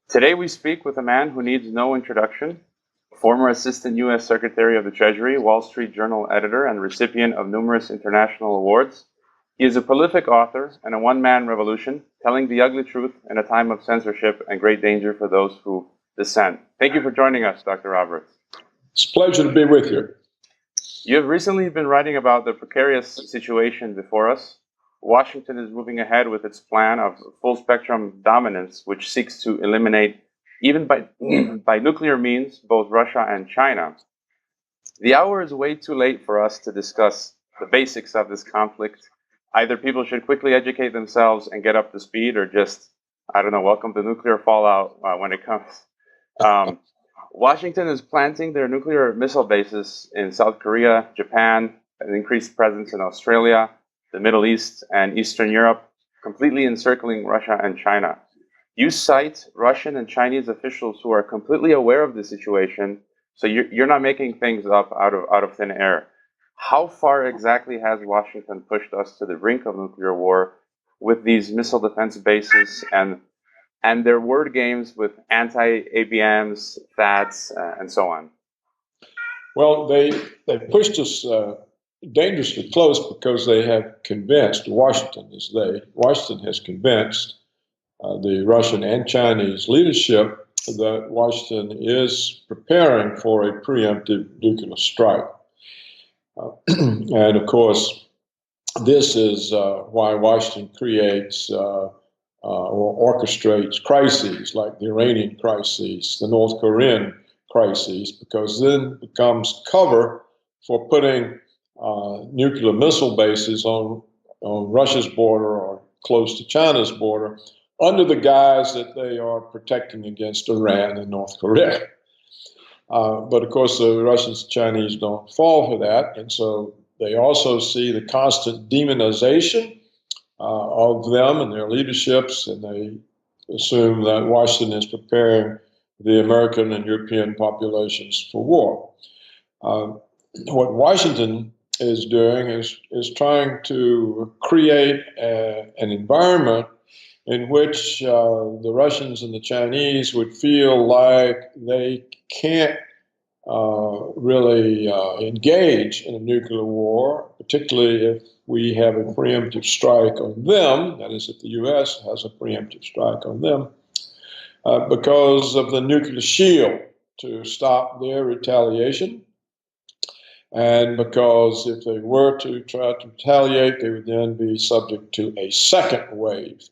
Today we speak with a man who needs no introduction, former Assistant U.S. Secretary of the Treasury, Wall Street Journal editor, and recipient of numerous international awards. He is a prolific author and a one-man revolution, telling the ugly truth in a time of censorship and great danger for those who dissent. Thank you for joining us, Dr. Roberts. It's a pleasure to be with you. You have recently been writing about the precarious situation before us. Washington is moving ahead with its plan of full-spectrum dominance, which seeks to eliminate, even by nuclear means, both Russia and China. The hour is way too late for us to discuss the basics of this conflict. Either people should quickly educate themselves and get up to speed, or just, I don't know, welcome the nuclear fallout when it comes. Washington is planting their nuclear missile bases in South Korea, Japan, an increased presence in Australia, the Middle East, and Eastern Europe, completely encircling Russia and China. You cite Russian and Chinese officials who are completely aware of the situation, so you're not making things up out of thin air. How far exactly has Washington pushed us to the brink of nuclear war with these missile defense bases and their word games with anti-ABMs, THAADs, and so on? Well, they pushed us dangerously close because they have convinced, Washington has convinced the Russian and Chinese leadership that Washington is preparing for a preemptive nuclear strike. And of course, this is why Washington creates or orchestrates crises like the Iranian crisis, the North Korean crisis, because then it becomes cover for putting nuclear missile bases on Russia's border or close to China's border under the guise that they are protecting against Iran and North Korea. But of course, the Russians and Chinese don't fall for that, and so they also see the constant demonization of them and their leaderships, and they assume that Washington is preparing the American and European populations for war. What Washington is doing is trying to create an environment in which the Russians and the Chinese would feel like they can't really engage in a nuclear war, particularly if we have a preemptive strike on them, that is, if the U.S. has a preemptive strike on them, because of the nuclear shield to stop their retaliation. And because if they were to try to retaliate, they would then be subject to a second wave.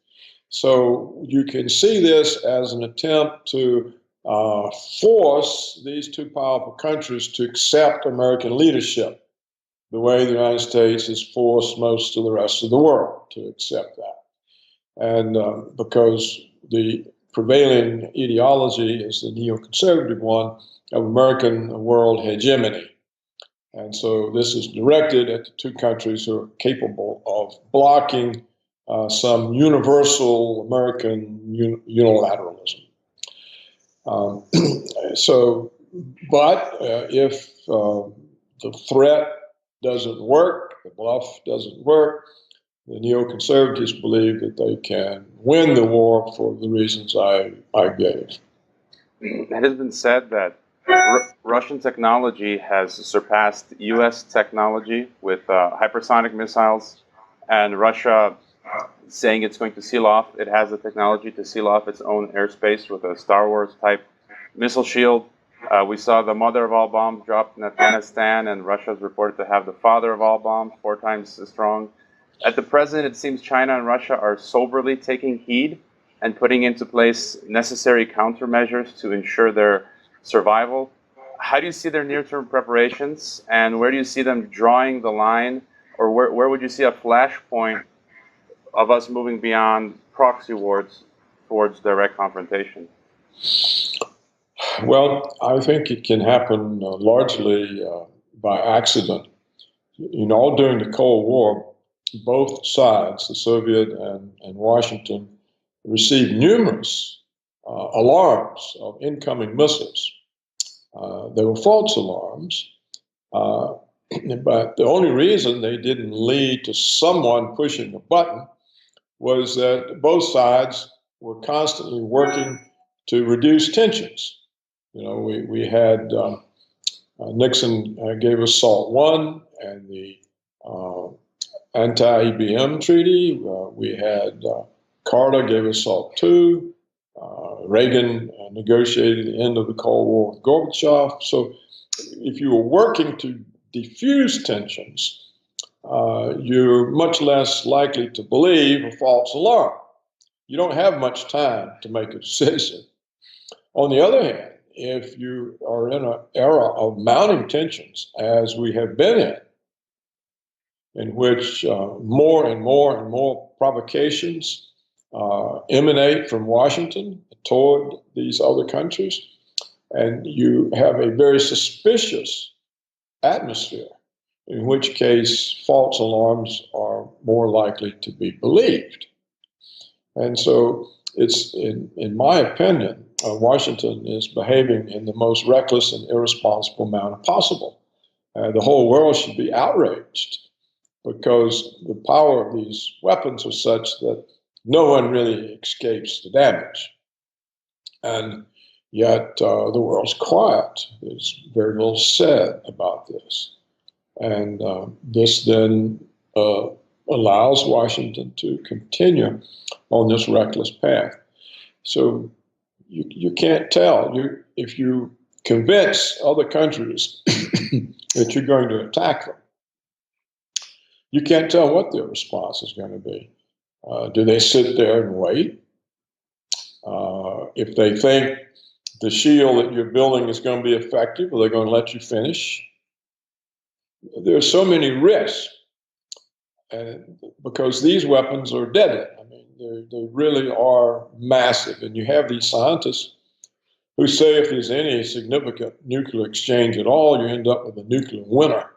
So you can see this as an attempt to force these two powerful countries to accept American leadership, the way the United States has forced most of the rest of the world to accept that. And because the prevailing ideology is the neoconservative one of American world hegemony. And so this is directed at the two countries who are capable of blocking some universal American unilateralism. If the threat doesn't work, the bluff doesn't work, the neoconservatives believe that they can win the war for the reasons I gave. It has been said that Russian technology has surpassed U.S. technology with hypersonic missiles, and Russia saying it's going to seal off. It has the technology to seal off its own airspace with a Star Wars type missile shield. We saw the mother of all bombs dropped in Afghanistan, and Russia is reported to have the father of all bombs, 4 times as strong. At the present, it seems China and Russia are soberly taking heed and putting into place necessary countermeasures to ensure their survival. How do you see their near-term preparations, and where do you see them drawing the line, or where would you see a flashpoint of us moving beyond proxy wars towards direct confrontation? Well, I think it can happen largely by accident. All during the Cold War, both sides, the Soviet and Washington, received numerous alarms of incoming missiles. They were false alarms, but the only reason they didn't lead to someone pushing a button was that both sides were constantly working to reduce tensions. We had Nixon gave us SALT I and the anti-EBM treaty. We had Carter gave us SALT II. Reagan negotiated the end of the Cold War with Gorbachev. So if you were working to diffuse tensions, you're much less likely to believe a false alarm. You don't have much time to make a decision. On the other hand, if you are in an era of mounting tensions, as we have been in which more and more and more provocations emanate from Washington toward these other countries, and you have a very suspicious atmosphere, in which case false alarms are more likely to be believed. And so it's, in my opinion, Washington is behaving in the most reckless and irresponsible manner possible. The whole world should be outraged because the power of these weapons are such that no one really escapes the damage. And yet the world's quiet. There's very little said about this. And this then allows Washington to continue on this reckless path. So you can't tell. If you convince other countries that you're going to attack them, you can't tell what their response is going to be. Do they sit there and wait? If they think the shield that you're building is going to be effective, are they going to let you finish? There are so many risks, and because these weapons are deadly. I mean, they really are massive. And you have these scientists who say if there's any significant nuclear exchange at all, you end up with a nuclear winter.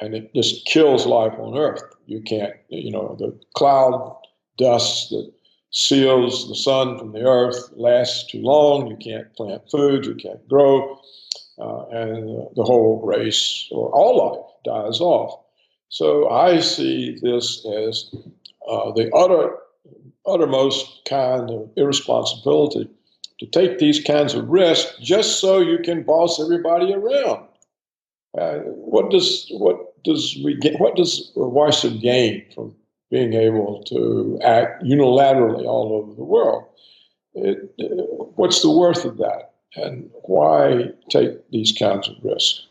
And it just kills life on Earth. You can't, the cloud dust that seals the sun from the Earth lasts too long. You can't plant food, you can't grow, and the whole race or all life dies off. So I see this as the uttermost kind of irresponsibility to take these kinds of risks just so you can boss everybody around. What does Washington gain from being able to act unilaterally all over the world? What's the worth of that? And why take these kinds of risks?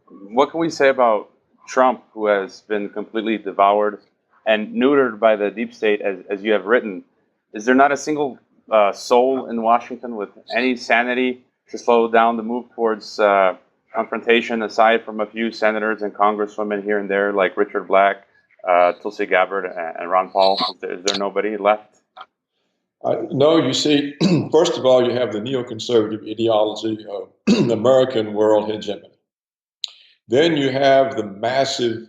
What can we say about Trump, who has been completely devoured and neutered by the deep state, as you have written? Is there not a single soul in Washington with any sanity to slow down the move towards confrontation, aside from a few senators and congresswomen here and there, like Richard Black, Tulsi Gabbard, and Ron Paul? Is there nobody left? No, you see, first of all, you have the neoconservative ideology of the American world hegemony. Then you have the massive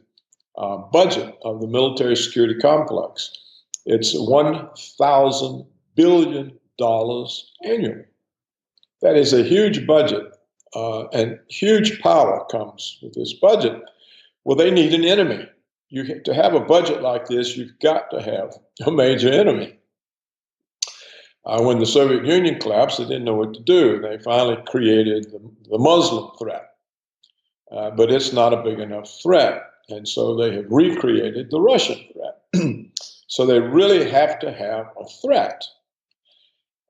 budget of the military security complex. It's $1,000 billion annually. That is a huge budget, and huge power comes with this budget. Well, they need an enemy. To have a budget like this, you've got to have a major enemy. When the Soviet Union collapsed, they didn't know what to do. They finally created the Muslim threat. But it's not a big enough threat. And so they have recreated the Russian threat. So they really have to have a threat.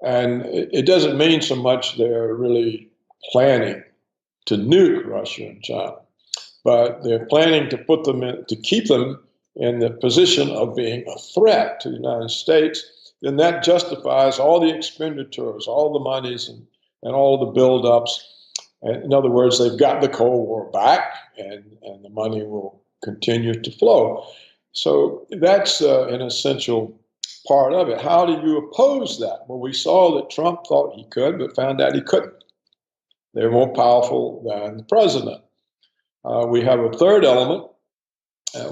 And it doesn't mean so much they're really planning to nuke Russia and China, but they're planning to put them in, to keep them in the position of being a threat to the United States. Then that justifies all the expenditures, all the monies, and all the buildups. And in other words, they've got the Cold War back, and the money will continue to flow. So that's an essential part of it. How do you oppose that? Well, we saw that Trump thought he could, but found out he couldn't. They're more powerful than the president. We have a third element,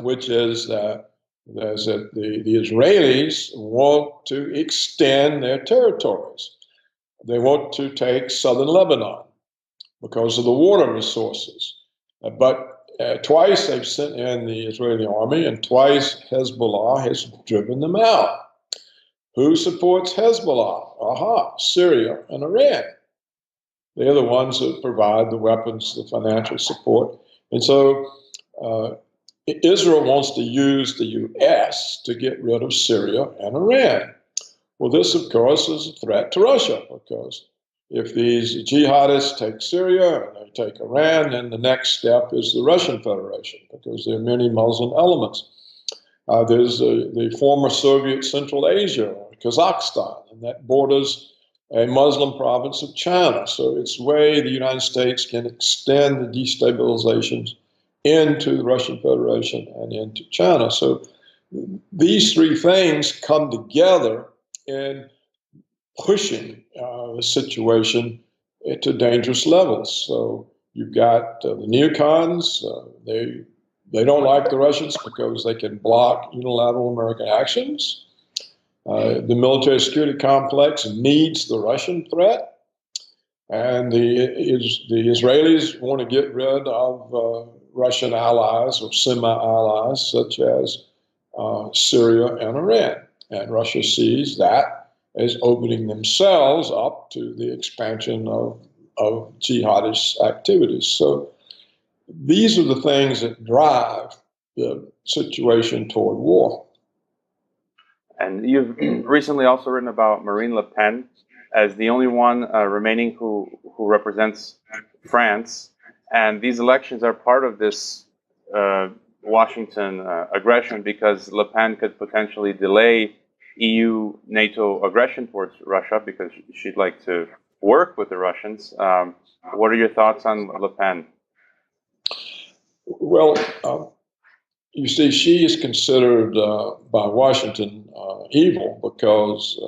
which is that the Israelis want to extend their territories. They want to take southern Lebanon because of the water resources. But twice they've sent in the Israeli army, and twice Hezbollah has driven them out. Who supports Hezbollah? Aha, Syria and Iran. They're the ones that provide the weapons, the financial support. And so Israel wants to use the U.S. to get rid of Syria and Iran. Well, this, of course, is a threat to Russia, because if these jihadists take Syria and they take Iran, then the next step is the Russian Federation, because there are many Muslim elements. There's the former Soviet Central Asia, Kazakhstan, and that borders a Muslim province of China. So it's a way the United States can extend the destabilizations into the Russian Federation and into China. So these three things come together in pushing the situation to dangerous levels. So you've got the neocons. They don't like the Russians because they can block unilateral American actions. The military security complex needs the Russian threat, and the Israelis want to get rid of Russian allies or semi-allies such as Syria and Iran. And Russia sees that as opening themselves up to the expansion of jihadist activities. So these are the things that drive the situation toward war. And you've recently also written about Marine Le Pen as the only one remaining who represents France. And these elections are part of this Washington aggression, because Le Pen could potentially delay EU-NATO aggression towards Russia, because she'd like to work with the Russians. What are your thoughts on Le Pen? Well, you see, she is considered by Washington evil because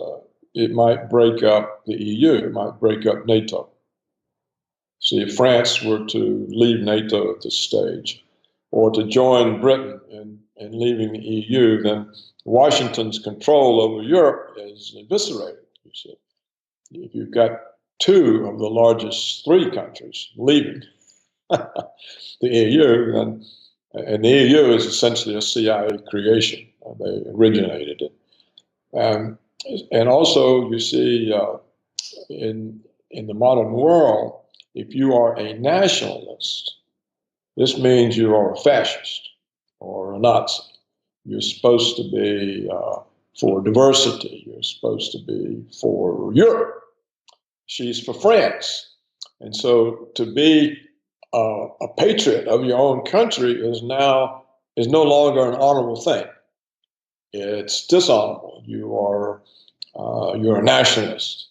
it might break up the EU, it might break up NATO. See, if France were to leave NATO at this stage, or to join Britain in leaving the EU, then Washington's control over Europe is eviscerated. You see, if you've got two of the largest three countries leaving the EU, then, and the EU is essentially a CIA creation. They originated it. And also, you see, in the modern world, if you are a nationalist, this means you are a fascist or a Nazi. You're supposed to be for diversity. You're supposed to be for Europe. She's for France. And so to be a patriot of your own country is no longer an honorable thing. It's dishonorable. You're a nationalist,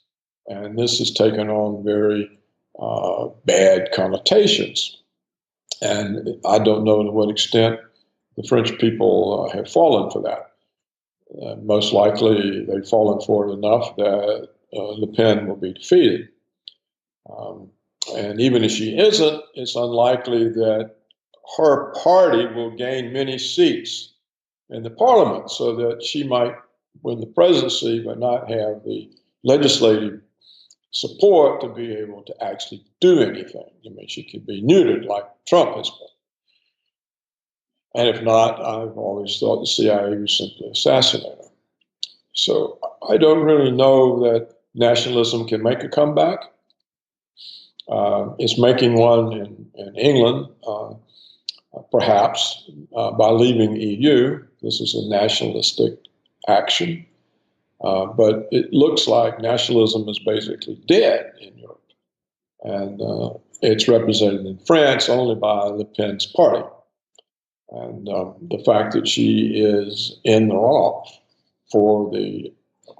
and this has taken on very bad connotations. And I don't know to what extent the French people have fallen for that. Most likely, they've fallen for it enough that Le Pen will be defeated. And even if she isn't, it's unlikely that her party will gain many seats in the parliament, so that she might win the presidency but not have the legislative support to be able to actually do anything. I mean, she could be neutered like Trump has been. And if not, I've always thought the CIA would simply assassinate her. So I don't really know that nationalism can make a comeback. It's making one in England, perhaps, by leaving the EU. This is a nationalistic action. But it looks like nationalism is basically dead in Europe. And it's represented in France only by Le Pen's party. And the fact that she is in the raw for the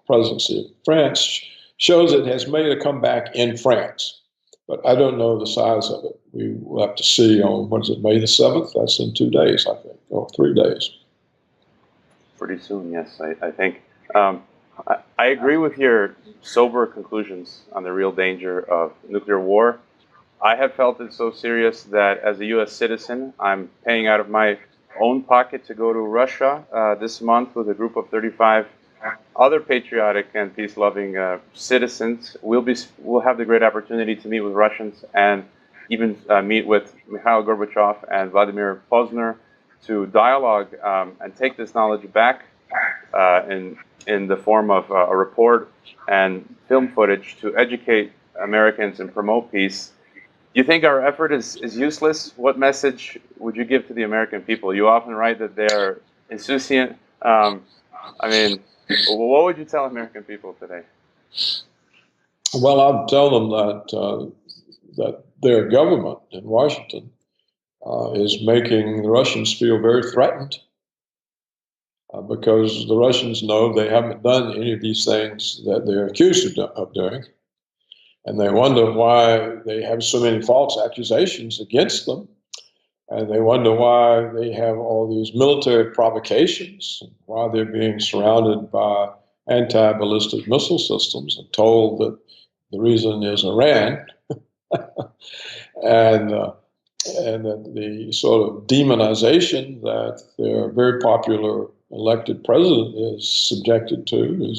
presidency of France shows it has made a comeback in France. But I don't know the size of it. We will have to see on, what is it, May the 7th? That's in 2 days, I think, or 3 days. Pretty soon, yes, I think. I agree with your sober conclusions on the real danger of nuclear war. I have felt it so serious that as a U.S. citizen, I'm paying out of my own pocket to go to Russia this month with a group of 35 other patriotic and peace-loving citizens. We'll have the great opportunity to meet with Russians and even meet with Mikhail Gorbachev and Vladimir Pozner to dialogue and take this knowledge back in the form of a report and film footage to educate Americans and promote peace. Do you think our effort is useless? What message would you give to the American people? You often write that they're insouciant. I mean, what would you tell American people today? Well, I'd tell them that their government in Washington is making the Russians feel very threatened because the Russians know they haven't done any of these things that they're accused of doing. And they wonder why they have so many false accusations against them. And they wonder why they have all these military provocations, why they're being surrounded by anti-ballistic missile systems and told that the reason is Iran. and that the sort of demonization that their very popular elected president is subjected to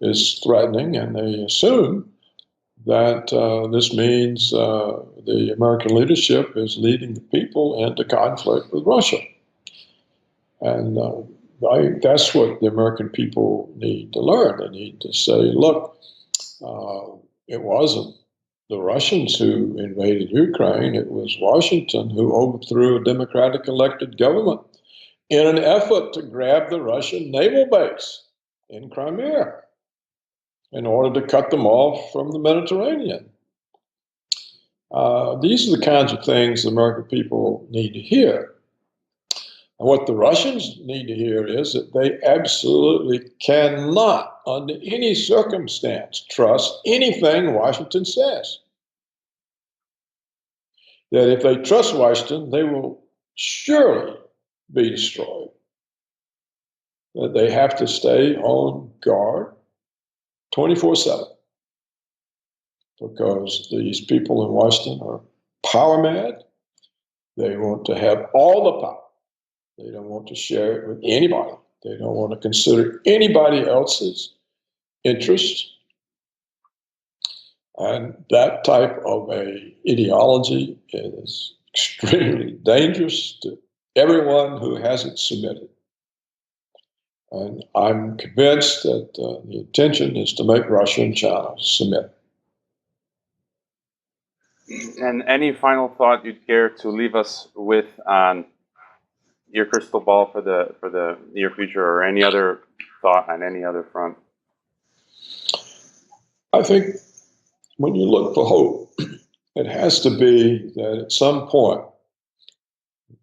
is threatening, and they assume that this means the American leadership is leading the people into conflict with Russia. And that's what the American people need to learn. They need to say, look, it wasn't the Russians who invaded Ukraine. It was Washington who overthrew a democratic elected government in an effort to grab the Russian naval base in Crimea in order to cut them off from the Mediterranean. These are the kinds of things the American people need to hear. And what the Russians need to hear is that they absolutely cannot, under any circumstance, trust anything Washington says. That if they trust Washington, they will surely be destroyed. That they have to stay on guard 24/7. Because these people in Washington are power mad. They want to have all the power. They don't want to share it with anybody. They don't want to consider anybody else's interest. And that type of a ideology is extremely dangerous to everyone who hasn't submitted. And I'm convinced that the intention is to make Russia and China submit. And any final thought you'd care to leave us with on your crystal ball for the near future, or any other thought on any other front? I think when you look for hope, it has to be that at some point,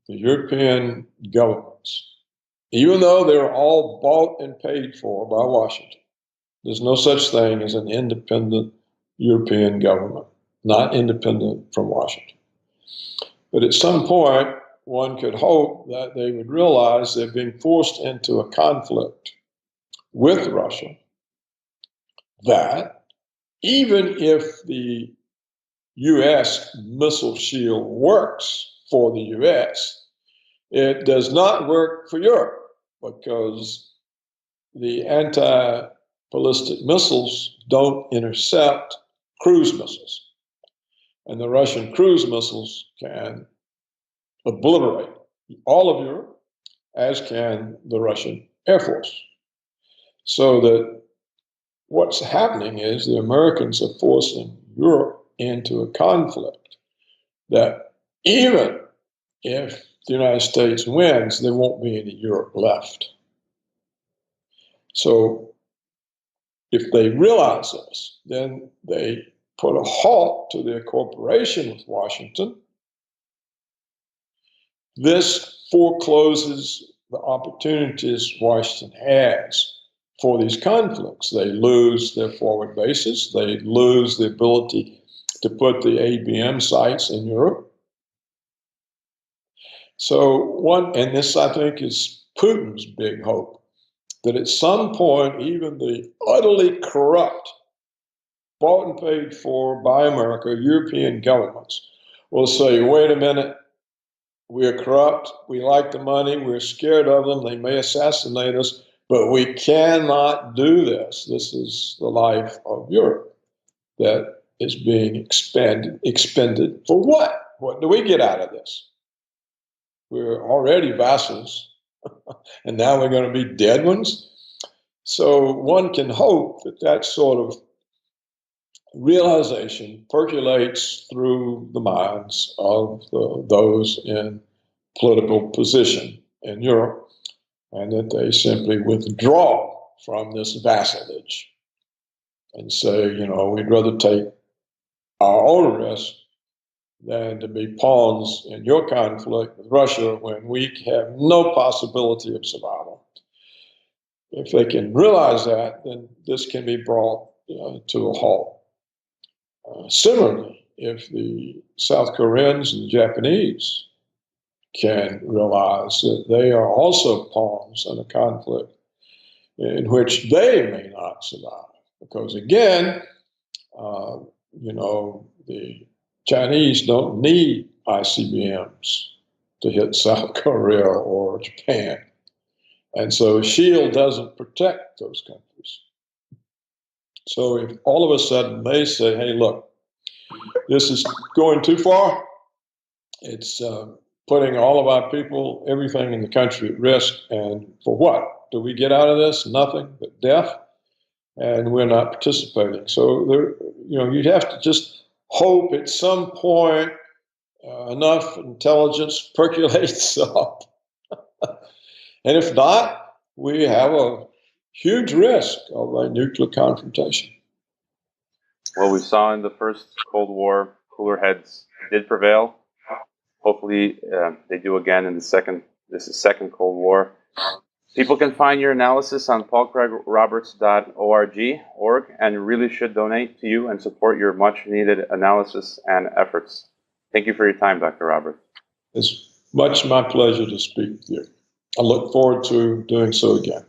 the European governments, even though they're all bought and paid for by Washington, there's no such thing as an independent European government, not independent from Washington. But at some point, one could hope that they would realize they're being forced into a conflict with Russia, that even if the U.S. missile shield works for the U.S., it does not work for Europe because the anti-ballistic missiles don't intercept cruise missiles. And the Russian cruise missiles can obliterate all of Europe, as can the Russian Air Force. So that what's happening is the Americans are forcing Europe into a conflict that even if the United States wins, there won't be any Europe left. So if they realize this, then they put a halt to their cooperation with Washington. This forecloses the opportunities Washington has for these conflicts. They lose their forward bases. They lose the ability to put the ABM sites in Europe. So and this I think is Putin's big hope, that at some point, even the utterly corrupt, bought and paid for by America, European governments will say, wait a minute, we're corrupt, we like the money, we're scared of them, they may assassinate us, but we cannot do this. This is the life of Europe that is being expended for what? What do we get out of this? We're already vassals, and now we're going to be dead ones. So one can hope that that sort of realization percolates through the minds of those in political position in Europe, and that they simply withdraw from this vassalage and say, you know, we'd rather take our own risk than to be pawns in your conflict with Russia when we have no possibility of survival. If they can realize that, then this can be brought to a halt. Similarly, if the South Koreans and the Japanese can realize that they are also pawns in a conflict in which they may not survive, because again, you know, the Chinese don't need ICBMs to hit South Korea or Japan. And so SHIELD doesn't protect those countries. So if all of a sudden they say, hey, look, this is going too far, it's putting all of our people, everything in the country at risk, and for what? Do we get out of this? Nothing but death, and we're not participating. So there, you know, you'd have to just hope at some point enough intelligence percolates up. And if not, we have a huge risk of a nuclear confrontation. Well, we saw in the first Cold War, cooler heads did prevail. Hopefully, they do again in the second Cold War. People can find your analysis on paulcraigroberts.org, and really should donate to you and support your much-needed analysis and efforts. Thank you for your time, Dr. Roberts. It's much my pleasure to speak with you. I look forward to doing so again.